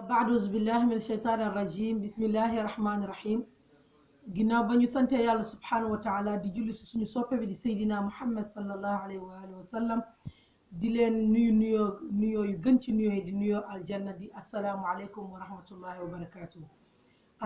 baadous billahi min sheytaani rajim bismillahi rahmaani rahim ginnaaw ba ñu sante yàlla subhanahu wa taala di julli ci suñu soppe bi di seydina muhammad sallallahu alayhi wa alihi wa sallam di leen nuyoo yu gën ci nuyoo yi di nuyoo aljanna di assalaamu aleykum wa rahmatullahi wa barakatuh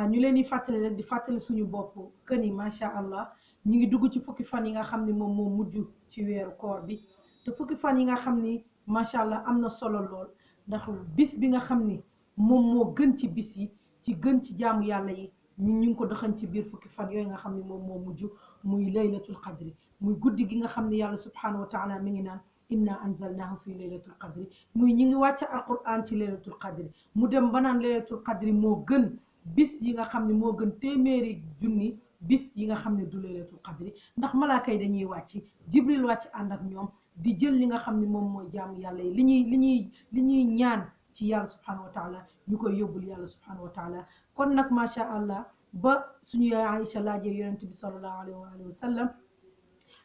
ñu leen di fàttali rek di fàttali suñu bopp kën yi macha allah ñu ngi dugg ci fukki fan yi nga xam ni moom moo mujj ci weeru koor bi te fukki fan yi nga xam ni macha allah am na solo lool ndax bis bi nga xam ni moom moo gën ci bis yi ci gën ci jaamu yàlla yi ñu ngi ko doxañ ci biir fukki fan yooyu nga xam ni moom moo mujj muy laylatul qadri muy guddi gi nga xam ni yàlla subhanahu wa taala mi ngi naan inna anzalnahu fi laylatul qadri muy ñi ngi wàcc alquran ci laylatul qadri mu dem ba naan laylatul qadri moo gën bis yi nga xam ne moo gën téeméeri junni bis yi nga xam ne du laylatul qadri ndax malaaka yi dañuy wàcc jibril wàcc ànd ak ñoom di jël li nga xam ne moom mooy jaamu yàlla yi li ñuy ñaan ci yàlla subhanahu wa taala ñu koy yóbbul yàlla subhanahu wa taala kon nag macha allah ba suñu yaay Aïcha laajee yonent bi sallallahu alayhi wa sallam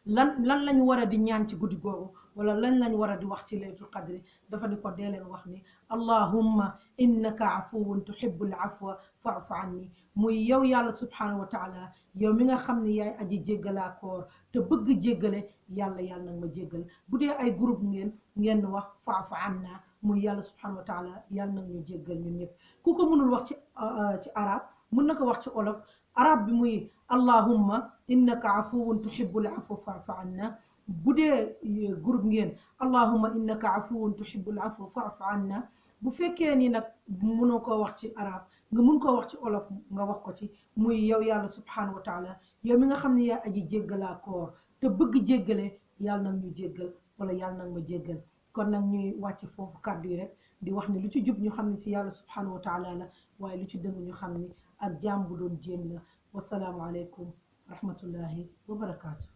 lan lañu war a di ñaan ci guddi googu wala lan lañu war a di wax ci laylatul qadri dafa ni ko dee leen wax ni allahumma innaka afuwun tuhibbul afwa fa'fu anni muy yow yàlla subhanahu wa taala yow mi nga xam ne yaay aji jéggalaa koor te bëgg jéggale yàlla nag ma jéggal bu dee ay groupe ngeen wax fa'fu anna muy yàlla subhanahu wa taala yàlla nag ñu jéggal ñun ñëpp ku ko mënul wax ci arab mën na ko wax ci olof arab bi muy allahumma innaka afuwun tuhibbul afwa fa'fu anna bu dee groupe ngeen allahumma innaka afuwun tuhibbul afwa fa'fu anna bu fekkee ni nag mënoo koo wax ci arab nga mun koo wax ci olof nga wax ko ci muy yow yàlla subhanahu wa taala yow mi nga xam ne yaa aji jéggalaa koor te bëgg jéggale yàlla nag ñu jéggal wala yàlla nag ma jéggal kon nag ñuy wàcc foofu kàddu yi rek di wax ni lu ci jub ñu xam ne ci yàlla subhanahu wa taala la waaye lu ci dëng ñu xam ni ak jaam bu doon jéem la wasalaamu aleykum wa rahmatullahi wa barakaatu